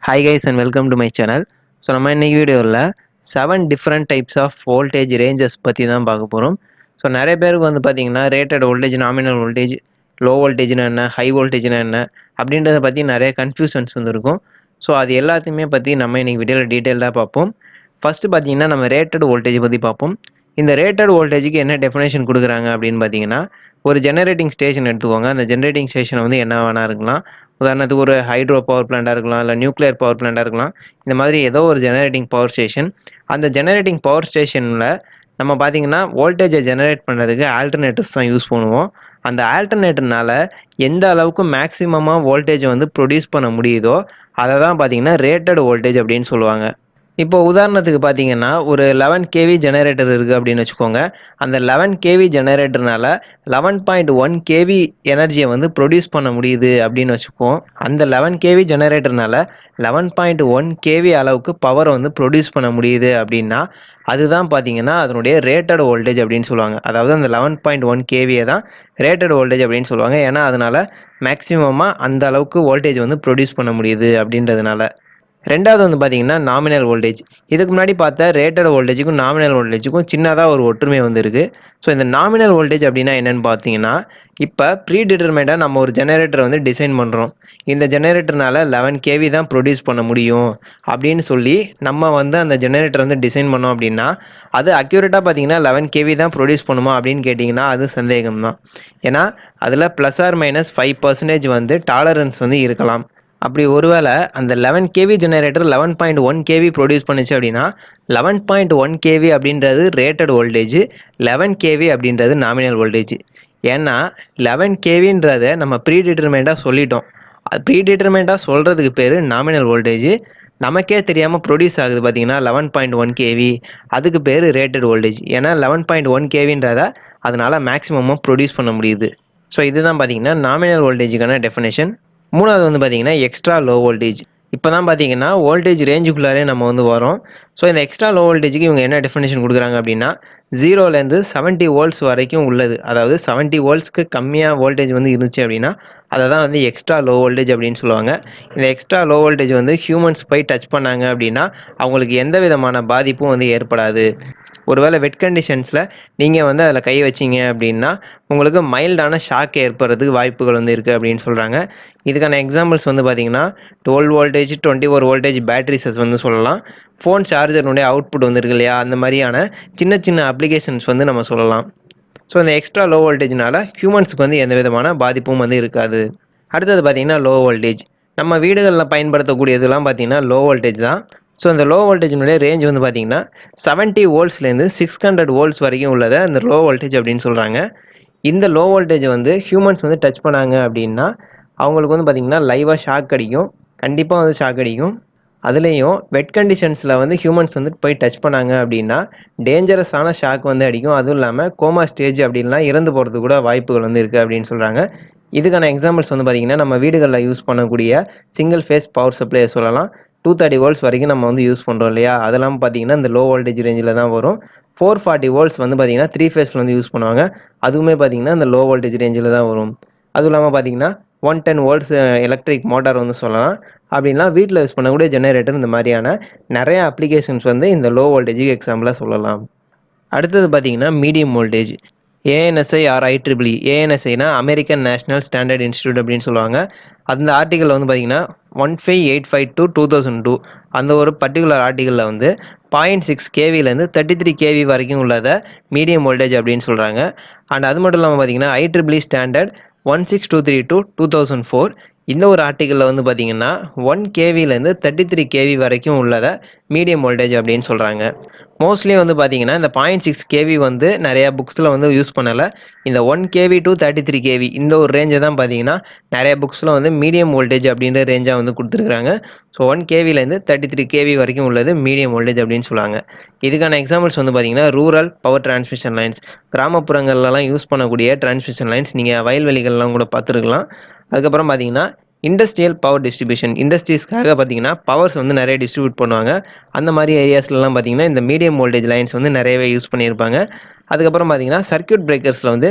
Hi guys and welcome to my channel. So நம்ம இன்னைக்கு வீடியோவில் 7 டைப்ஸ் ஆஃப் வோல்டேஜ் ரேஞ்சஸ் பற்றி தான் பார்க்க போகிறோம். ஸோ நிறைய பேருக்கு வந்து பார்த்தீங்கன்னா rated voltage, nominal voltage, low வோல்டேஜ்னா என்ன, ஹை வோல்டேஜ்னா என்ன அப்படின்றத பற்றி நிறைய கன்ஃபியூஷன்ஸ் வந்து இருக்கும். ஸோ அது எல்லாத்தையுமே பற்றி நம்ம இன்னைக்கு வீடியோவில் டீட்டெயிலாக பார்ப்போம். ஃபஸ்ட்டு பார்த்தீங்கன்னா நம்ம ரேட்டட் வோல்டேஜ் பற்றி பார்ப்போம். இந்த ரேட்டட் வோல்டேஜுக்கு என்ன டெஃபினேஷன் கொடுக்குறாங்க அப்படின்னு பார்த்தீங்கன்னா, ஒரு ஜெனரேட்டிங் ஸ்டேஷன் எடுத்துக்கோங்க. அந்த ஜெனரேட்டிங் ஸ்டேஷன் வந்து என்ன வேணா இருக்கலாம். உதாரணத்துக்கு ஒரு ஹைட்ரோ பவர் பிளான்ட்டாக இருக்கலாம், இல்லை நியூக்ளியர் பவர் பிளான்ட்டாக இருக்கலாம். இந்த மாதிரி ஏதோ ஒரு ஜெனரேட்டிங் பவர் ஸ்டேஷன். அந்த ஜெனரேட்டிங் பவர் ஸ்டேஷனில் நம்ம பார்த்தீங்கன்னா வோல்டேஜை ஜெனரேட் பண்ணுறதுக்கு ஆல்டர்னேட்டர்ஸ் தான் யூஸ் பண்ணுவோம். அந்த ஆல்டர்னேட்டர்னால எந்த அளவுக்கு மேக்ஸிமமாக வோல்டேஜை வந்து ப்ரொடியூஸ் பண்ண முடியுதோ அதை தான் பார்த்தீங்கன்னா ரேட்டட் வோல்டேஜ் அப்படின்னு சொல்லுவாங்க. இப்போ உதாரணத்துக்கு பார்த்தீங்கன்னா ஒரு 11 கேவி ஜெனரேட்டர் இருக்குது அப்படின்னு வச்சுக்கோங்க. அந்த 11 கேவி ஜெனரேட்டர்னால 11.1 கேவி எனர்ஜியை வந்து ப்ரொடியூஸ் பண்ண முடியுது அப்படின்னு வச்சுக்குவோம். அந்த 11 கேவி ஜெனரேட்டர்னால 11.1 கேவி அளவுக்கு பவரை வந்து ப்ரொடியூஸ் பண்ண முடியுது அப்படின்னா அதுதான் பார்த்தீங்கன்னா அதனுடைய ரேட்டட் வோல்டேஜ் அப்படின்னு சொல்லுவாங்க. அதாவது அந்த 11.1 கேவியை தான் ரேட்டட் வோல்டேஜ் அப்படின்னு சொல்லுவாங்க. ஏன்னா அதனால மேக்ஸிமமாக அந்த அளவுக்கு வோல்டேஜ் வந்து ப்ரொடியூஸ் பண்ண முடியுது அப்படின்றதுனால. ரெண்டாவது வந்து பார்த்தீங்கன்னா நாமினல் வோல்டேஜ். இதுக்கு முன்னாடி பார்த்த ரேட்டட் வோல்டேஜுக்கும் நாமினல் வோல்டேஜுக்கும் சின்னதாக ஒரு ஒற்றுமை வந்து இருக்குது. ஸோ இந்த நாமினல் வோல்டேஜ் அப்படின்னா என்னென்னு பார்த்தீங்கன்னா, இப்போ ப்ரீடிட்டர்மெண்டாக நம்ம ஒரு ஜெனரேட்டரை வந்து டிசைன் பண்ணுறோம். இந்த ஜெனரேட்டர்னால 11 கேவி தான் ப்ரொடியூஸ் பண்ண முடியும் அப்படின்னு சொல்லி நம்ம வந்து அந்த ஜெனரேட்டர் வந்து டிசைன் பண்ணோம் அப்படின்னா அது அக்யூரேட்டாக பார்த்தீங்கன்னா 11 கேவி தான் ப்ரொடியூஸ் பண்ணுமா அப்படின்னு கேட்டிங்கன்னா அது சந்தேகம் தான். ஏன்னா அதில் +or-5% வந்து டாலரன்ஸ் வந்து இருக்கலாம். அப்படி ஒருவேளை அந்த 11 கேவி ஜெனரேட்டர் 11.1 கேவி ப்ரொடியூஸ் பண்ணுச்சு அப்படின்னா 11.1 கேவி அப்படின்றது ரேட்டட் வோல்டேஜ், 11 கேவி அப்படின்றது நாமினல் வோல்டேஜ். ஏன்னா 11 கேவின்றதை நம்ம ப்ரீடிட்டர்மெண்ட்டாக சொல்லிட்டோம். அது ப்ரீடிட்டர்மெண்ட்டாக சொல்கிறதுக்கு பேர் நாமினல் வோல்டேஜ். நமக்கே தெரியாமல் ப்ரொடியூஸ் ஆகுது பார்த்தீங்கன்னா 11.1 கேவி, அதுக்கு பேர் ரேட்டட் வோல்டேஜ். ஏன்னா 11.1 கேவின்றதை அதனால் மேக்ஸிமமாக ப்ரொடியூஸ் பண்ண முடியுது. ஸோ இதுதான் பார்த்தீங்கன்னா நாமினல் வோல்டேஜுக்கான டெஃபினேஷன். மூணாவது வந்து பார்த்தீங்கன்னா எக்ஸ்ட்ரா லோ வோல்டேஜ். இப்போ தான் பார்த்தீங்கன்னா வோல்டேஜ் ரேஞ்சுக்குள்ளாரே நம்ம வந்து வரோம். ஸோ இந்த எக்ஸ்ட்ரா லோ வோல்டேஜுக்கு இவங்க என்ன டெஃபினேஷன் கொடுக்குறாங்க அப்படின்னா 0லேருந்து 70 வோல்ட்ஸ் வரைக்கும் உள்ளது. அதாவது 70 வோல்ட்ஸ்க்கு கம்மியாக வோல்டேஜ் வந்து இருந்துச்சு அப்படின்னா அதை தான் வந்து எக்ஸ்ட்ரா லோ வோல்டேஜ் அப்படின்னு சொல்லுவாங்க. இந்த எக்ஸ்ட்ரா லோ வோல்டேஜ் வந்து ஹியூமன்ஸ் போய் டச் பண்ணாங்க அப்படின்னா அவங்களுக்கு எந்த விதமான பாதிப்பும் வந்து ஏற்படாது. ஒருவேளை வெட் கண்டிஷன்ஸில் நீங்கள் வந்து அதில் கை வச்சிங்க அப்படின்னா உங்களுக்கு மைல்டான ஷாக் ஏற்படுறதுக்கு வாய்ப்புகள் வந்து இருக்குது அப்படின்னு சொல்கிறாங்க. இதுக்கான எக்ஸாம்பிள்ஸ் வந்து பார்த்தீங்கன்னா 12 வோல்டேஜ், 24 வோல்டேஜ் பேட்டரிஸஸ் வந்து சொல்லலாம். ஃபோன் சார்ஜர்னுடைய அவுட்புட் வந்து இருக்கு இல்லையா, அந்த மாதிரியான சின்ன சின்ன அப்ளிகேஷன்ஸ் வந்து நம்ம சொல்லலாம். ஸோ இந்த எக்ஸ்ட்ரா லோ வோல்டேஜ்னால ஹியூமன்ஸுக்கு வந்து எந்த விதமான பாதிப்பும் வந்து இருக்காது. அடுத்தது பார்த்தீங்கன்னா லோ வோல்டேஜ். நம்ம வீடுகளில் பயன்படுத்தக்கூடியதெல்லாம் பார்த்தீங்கன்னா லோ வோல்டேஜ் தான். ஸோ இந்த லோ வோல்டேஜினுடைய ரேஞ்ச் வந்து பார்த்தீங்கன்னா 70 வோல்ட்ஸ்லேருந்து 600 வோல்ட்ஸ் வரைக்கும் உள்ளதை அந்த லோ வோல்டேஜ் அப்படின்னு சொல்கிறாங்க. இந்த லோ வோல்டேஜ் வந்து ஹியூமன்ஸ் வந்து டச் பண்ணாங்க அப்படின்னா அவங்களுக்கு வந்து பார்த்திங்கன்னா லைவாக ஷாக் அடிக்கும். கண்டிப்பாக வந்து ஷாக் அடிக்கும். அதுலேயும் வெட் கண்டிஷன்ஸில் வந்து ஹியூமன்ஸ் வந்து போய் டச் பண்ணாங்க அப்படின்னா டேஞ்சரஸான ஷாக் வந்து அடிக்கும். அதுவும் இல்லாமல் கோமா ஸ்டேஜ் அப்படின்லாம் இறந்து போகிறதுக்கு கூட வாய்ப்புகள் வந்து இருக்குது அப்படின்னு சொல்கிறாங்க. இதுக்கான எக்ஸாம்பிள்ஸ் வந்து பார்த்திங்கன்னா நம்ம வீடுகளில் யூஸ் பண்ணக்கூடிய சிங்கிள் ஃபேஸ் பவர் சப்ளையை சொல்லலாம். 230 வோல்ட்ஸ் வரைக்கும் நம்ம வந்து யூஸ் பண்ணுறோம் இல்லையா, அதெல்லாம் பார்த்தீங்கன்னா இந்த லோ வோல்டேஜ் ரேஞ்சில் தான் வரும். 440 வோல்ட்ஸ் வந்து பார்த்தீங்கன்னா 3 ஃபேஸில் வந்து யூஸ் பண்ணுவாங்க. அதுவுமே பார்த்தீங்கன்னா இந்த லோ வோல்டேஜ் ரேஞ்சில் தான் வரும். அதுவும் இல்லாமல் பார்த்தீங்கன்னா 110 வோல்ட்ஸ் எலக்ட்ரிக் மோட்டார் வந்து சொல்லலாம். அப்படின்னா வீட்டில் யூஸ் பண்ணக்கூடிய ஜெனரேட்டர், இந்த மாதிரியான நிறைய அப்ளிகேஷன்ஸ் வந்து இந்த லோ வோல்டேஜுக்கு எக்ஸாம்பிளாக சொல்லலாம். அடுத்தது பார்த்தீங்கன்னா மீடியம் வோல்டேஜ். ஏஎன்எஸ்ஐ ஆர் ஐட்ரிபிள்இ. ஏஎன்எஸ்ஐனா அமெரிக்கன் நேஷனல் ஸ்டாண்டர்ட் இன்ஸ்டியூட் அப்படின்னு சொல்லுவாங்க. அந்த ஆர்டிக்கலில் வந்து பார்த்தீங்கன்னா 15852/2002 அந்த ஒரு பர்டிகுலர் ஆர்டிக்கலில் வந்து 0.6 கேவிலேருந்து 33 கேவி வரைக்கும் உள்ளதை மீடியம் வோல்டேஜ் அப்படின்னு சொல்கிறாங்க. அண்ட் அது மட்டும் இல்லாமல் பார்த்தீங்கன்னா ஐட்ரிபிள்இ ஸ்டாண்டர்ட் 16232/2004 இந்த ஒரு ஆர்டிக்கலில் வந்து பார்த்தீங்கன்னா 1 கேவிலேருந்து 33 கேவி வரைக்கும் உள்ளதை மீடியம் வோல்டேஜ் அப்படின்னு சொல்கிறாங்க. மோஸ்ட்லி வந்து பார்த்தீங்கன்னா இந்த 0.6 கேவி வந்து நிறையா புக்ஸில் வந்து யூஸ் பண்ணலை. இந்த 1 கேவி டு 33 கேவி இந்த ஒரு ரேஞ்சை தான் பார்த்தீங்கன்னா நிறைய புக்ஸில் வந்து மீடியம் வோல்டேஜ் அப்படின்ற ரேஞ்சாக வந்து கொடுத்துருக்குறாங்க. ஸோ 1 கேவிலேருந்து 33 கேவி வரைக்கும் உள்ளது மீடியம் வோல்டேஜ் அப்படின்னு சொல்லுவாங்க. இதுக்கான எக்ஸாம்பிள்ஸ் வந்து பார்த்தீங்கன்னா ரூரல் பவர் டிரான்ஸ்மிஷன் லைன்ஸ். கிராமப்புறங்கள்லாம் யூஸ் பண்ணக்கூடிய டிரான்ஸ்மிஷன் லைன்ஸ் நீங்கள் வயல்வெளிகள்லாம் கூட பார்த்துருக்கலாம். அதுக்கப்புறம் பார்த்தீங்கன்னா இண்டஸ்ட்ரியல் பவர் டிஸ்ட்ரிபியூஷன். இண்டஸ்ட்ரீஸ்க்காக பார்த்தீங்கன்னா பவர்ஸ் வந்து நிறைய டிஸ்ட்ரிபியூட் பண்ணுவாங்க. அந்த மாதிரி ஏரியாஸ்லலாம் பார்த்தீங்கன்னா இந்த மீடியம் வோல்டேஜ் லைன்ஸ் வந்து நிறையவே யூஸ் பண்ணியிருப்பாங்க. அதுக்கப்புறம் பார்த்தீங்கன்னா சர்க்யூட் பிரேக்கர்ஸில் வந்து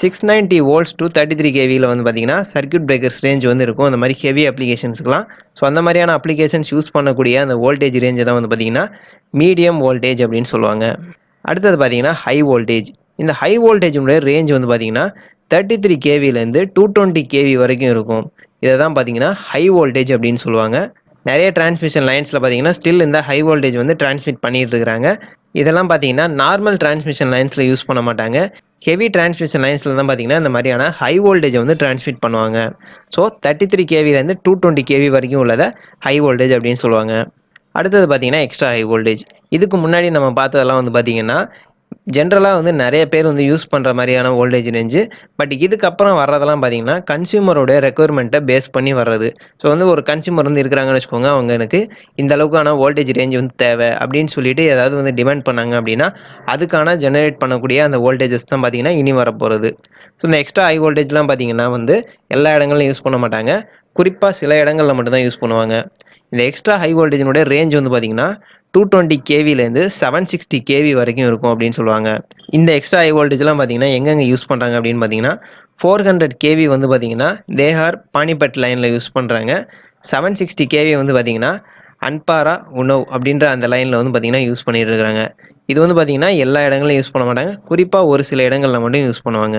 690 வோல்ட்ஸ் டு 33 கேவியில் வந்து பார்த்தீங்கன்னா சர்க்யூட் பிரேக்கர்ஸ் ரேஞ்ச் வந்து இருக்கும் அந்த மாதிரி ஹெவி அப்ளிகேஷன்ஸ்க்குலாம். ஸோ அந்த மாதிரியான அப்ளிகேஷன்ஸ் யூஸ் பண்ணக்கூடிய அந்த வோல்டேஜ் ரேஞ்சை தான் வந்து பார்த்தீங்கன்னா மீடியம் வோல்டேஜ் அப்படின்னு சொல்லுவாங்க. அடுத்தது பார்த்தீங்கன்னா ஹை வோல்டேஜ். இந்த ஹை வோல்டேஜுடைய ரேஞ்ச் வந்து பார்த்தீங்கன்னா 33 கேவிலேருந்து 220 கேவி வரைக்கும் இருக்கும். இதை தான் பார்த்தீங்கன்னா ஹை வோல்டேஜ் அப்படின்னு சொல்லுவாங்க. நிறைய டிரான்ஸ்மிஷன் லைன்ஸில் பார்த்தீங்கன்னா ஸ்டில் இந்த ஹை வோல்டேஜ் வந்து டிரான்ஸ்மிட் பண்ணிட்டு இருக்கிறாங்க. இதெல்லாம் பார்த்தீங்கன்னா நார்மல் டிரான்ஸ்மிஷன் லைன்ஸில் யூஸ் பண்ண மாட்டாங்க. ஹெவி டிரான்ஸ்மிஷன் லைன்ஸில் தான் பார்த்தீங்கன்னா இந்த மாதிரியான ஹை வோல்டேஜை வந்து டிரான்ஸ்மிட் பண்ணுவாங்க. ஸோ 33 கேவிலேருந்து 220 கேவி வரைக்கும் உள்ளதை ஹை வோல்டேஜ் அப்படின்னு சொல்லுவாங்க. அடுத்தது பார்த்தீங்கன்னா எக்ஸ்ட்ரா ஹை வோல்டேஜ். இதுக்கு முன்னாடி நம்ம பார்த்ததெல்லாம் வந்து பார்த்தீங்கன்னா ஜென்ரலாக வந்து நிறைய பேர் வந்து யூஸ் பண்ணுற மாதிரியான வோல்டேஜ் ரேஞ்சு. பட் இதுக்கப்புறம் வர்றதெல்லாம் பார்த்தீங்கன்னா கன்சியூமரோட ரெக்குயர்மெண்ட்டை பேஸ் பண்ணி வர்றது. ஸோ வந்து ஒரு கன்சியூமர் வந்து இருக்கிறாங்கன்னு வச்சுக்கோங்க, அவங்க எனக்கு இந்த அளவுக்கான வோல்டேஜ் ரேஞ்ச் வந்து தேவை அப்படின்னு சொல்லிட்டு ஏதாவது வந்து டிமாண்ட் பண்ணாங்க அப்படின்னா அதுக்கான ஜெனரேட் பண்ணக்கூடிய அந்த வோல்டேஜஸ் தான் பார்த்தீங்கன்னா இனி வரப்போகிறது. ஸோ இந்த எக்ஸ்ட்ரா ஹை வோல்டேஜ்லாம் பார்த்தீங்கன்னா வந்து எல்லா இடங்கள்லையும் யூஸ் பண்ண மாட்டாங்க, குறிப்பாக சில இடங்களில் மட்டும்தான் யூஸ் பண்ணுவாங்க. இந்த எக்ஸ்ட்ரா ஹை வோல்டேஜினுடைய ரேஞ்ச் வந்து பார்த்தீங்கன்னா 220 கேவிலேருந்து 760 கேவி வரைக்கும் இருக்கும் அப்படின்னு சொல்லுவாங்க. இந்த எக்ஸ்ட்ரா ஹை வோல்டேஜ்லாம் பார்த்தீங்கன்னா எங்கெங்கே யூஸ் பண்ணுறாங்க அப்படின்னு பார்த்தீங்கன்னா 400 கேவி வந்து பார்த்தீங்கன்னா தேஹார் பானிபட் லைனில் யூஸ் பண்ணுறாங்க. 760 கேவி வந்து பார்த்தீங்கன்னா அன்பாரா உணவ் அப்படின்ற அந்த லைனில் வந்து பார்த்தீங்கன்னா யூஸ் பண்ணிட்டு இருக்கிறாங்க. இது வந்து பார்த்தீங்கன்னா எல்லா இடங்களையும் யூஸ் பண்ண மாட்டாங்க, குறிப்பாக ஒரு சில இடங்களில் மட்டும் யூஸ் பண்ணுவாங்க.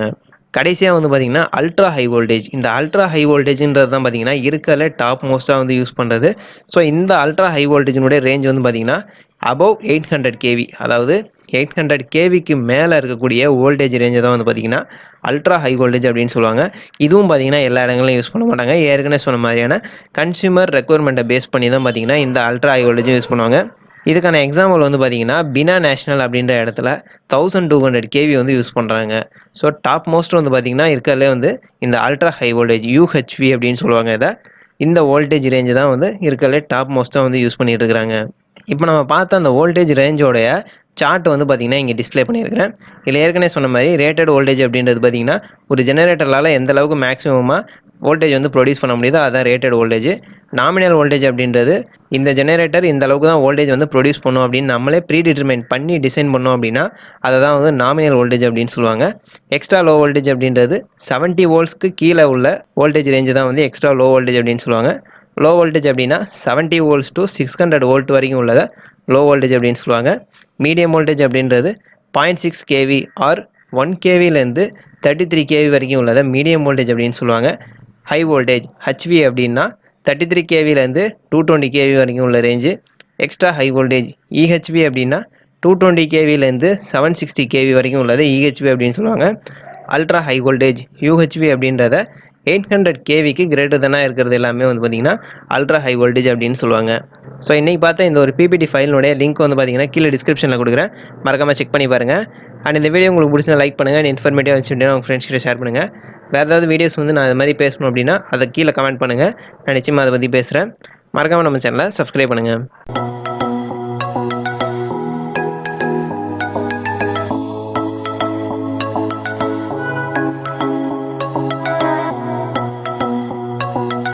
கடைசியாக வந்து பார்த்தீங்கன்னா அல்ட்ரா ஹை வோல்டேஜ். இந்த அல்ட்ரா ஹை வோல்டேஜ்ன்றது தான் பார்த்தீங்கன்னா இருக்கிறதுல டாப் மோஸ்ட்டாக வந்து யூஸ் பண்ணுறது. ஸோ இந்த அல்ட்ரா ஹை வோல்டேஜினுடைய ரேஞ்ச் வந்து பார்த்தீங்கன்னா அபவ் 800 கேவி, அதாவது 800 கேவிக்கு மேலே இருக்கக்கூடிய வோல்டேஜ் ரேஞ்சை தான் வந்து பார்த்தீங்கன்னா அல்ட்ரா ஹை வோல்டேஜ் அப்படின்னு சொல்லுவாங்க. இதுவும் பார்த்தீங்கன்னா எல்லா இடங்களையும் யூஸ் பண்ண மாட்டாங்க. ஏற்கனவே சொன்ன மாதிரியான கன்சியூமர் ரெக்குயர்மெண்ட்டை பேஸ் பண்ணி தான் பார்த்தீங்கன்னா இந்த அல்ட்ரா ஹை வோல்டேஜும் யூஸ் பண்ணுவாங்க. இதுக்கான எக்ஸாம்பிள் வந்து பார்த்தீங்கன்னா பினா நேஷனல் அப்படின்ற இடத்துல 1200 கேவி வந்து யூஸ் பண்ணுறாங்க. ஸோ டாப் மோஸ்ட் வந்து பார்த்தீங்கன்னா இருக்கிறதுலே வந்து இந்த அல்ட்ரா ஹை வோல்டேஜ் யூஹெச்வி அப்படின்னு சொல்லுவாங்க இதை. இந்த வோல்டேஜ் ரேஞ்சு தான் வந்து இருக்கிறதுலே டாப் மோஸ்ட்டாக வந்து யூஸ் பண்ணிட்டு இருக்கிறாங்க. இப்போ நம்ம பார்த்த அந்த வோல்டேஜ் ரேஞ்சோடைய சார்ட் வந்து பார்த்தீங்கன்னா இங்கே டிஸ்பிளே பண்ணியிருக்கிறேன். இதில் ஏற்கனவே சொன்ன மாதிரி ரேட்டட் வோல்டேஜ் அப்படின்றது பார்த்தீங்கன்னா ஒரு ஜெனரேட்டரால் எந்த அளவுக்கு மேக்ஸிமமாக வோல்டேஜ் வந்து ப்ரொடியூஸ் பண்ண முடியுதோ அதான் ரேட்டட் வோல்டேஜ். நாமினல் வோல்டேஜ் அப்படின்றது இந்த ஜெனரேட்டர் இந்த அளவுக்கு தான் வோல்டேஜ் வந்து ப்ரொடியூஸ் பண்ணும் அப்படின்னு நம்மளே ப்ரீடிட்டர்மைன் பண்ணி டிசைன் பண்ணோம் அப்படின்னா அதை தான் வந்து நாமினல் வோல்டேஜ் அப்படின்னு சொல்லுவாங்க. எக்ஸ்ட்ரா லோ வோல்டேஜ் அப்படின்றது 70 வோல்ட்ஸ்க்கு கீழே உள்ள வோல்டேஜ் ரேஞ்சு தான் வந்து எக்ஸ்ட்ரா லோ வோல்டேஜ் அப்படின்னு சொல்லுவாங்க. லோ வோல்டேஜ் அப்படின்னா 70 வோல்ட்ஸ் டு 600 வோல்ட் வரைக்கும் உள்ளதை லோ வோல்டேஜ் அப்படின்னு சொல்லுவாங்க. மீடியம் வோல்டேஜ் அப்படின்றது 0.6 கேவி ஆர் 1 கேவிலேருந்து 33 கேவி வரைக்கும் உள்ளதை மீடியம் வோல்டேஜ் அப்படின்னு சொல்லுவாங்க. ஹை வோல்டேஜ் ஹெச்வி அப்படின்னா 33 கேவிலேருந்து 220 கேவி வரைக்கும் உள்ள range. Extra high voltage EHV அப்படின்னா 220 கேவிலேருந்து 760 கேவி வரைக்கும் உள்ளது இஹெச்வி அப்படின்னு சொல்லுவாங்க. அல்ட்ரா ஹை வோல்டேஜ் யூஹெச்வி அப்படின்றத 800 கேவிக்கு கிரேட்டர் தானாக இருக்கிறது எல்லாமே வந்து பார்த்தீங்கன்னா அல்ட்ரா ஹை வோல்டேஜ் அப்படின்னு சொல்லுவாங்க. ஸோ இன்றைக்கி பார்த்தா இந்த ஒரு பிபிடி ஃபைலினுடைய லிங்க் வந்து பார்த்தீங்கன்னா கீழே டிஸ்கிரிப்ஷனில் கொடுக்குறேன், மறக்காமல் செக் பண்ணி பாருங்கள். அண்ட் இந்த வீடியோ உங்களுக்கு பிடிச்சா லைக் பண்ணுங்கள், அண்ட் இன்ஃபர்மேட்டிவாக வச்சுட்டு உங்கள் ஃப்ரெண்ட்ஸ் கிட்ட ஷேர் பண்ணுங்கள். வேறு ஏதாவது வீடியோஸ் வந்து நான் அது மாதிரி பேசணும் அப்படின்னா அதை கீழே கமெண்ட் பண்ணுங்கள், நான் நிச்சயமாக அதை பற்றி பேசுகிறேன். மறக்காமல் நம்ம சேனலை சப்ஸ்கிரைப் பண்ணுங்கள்.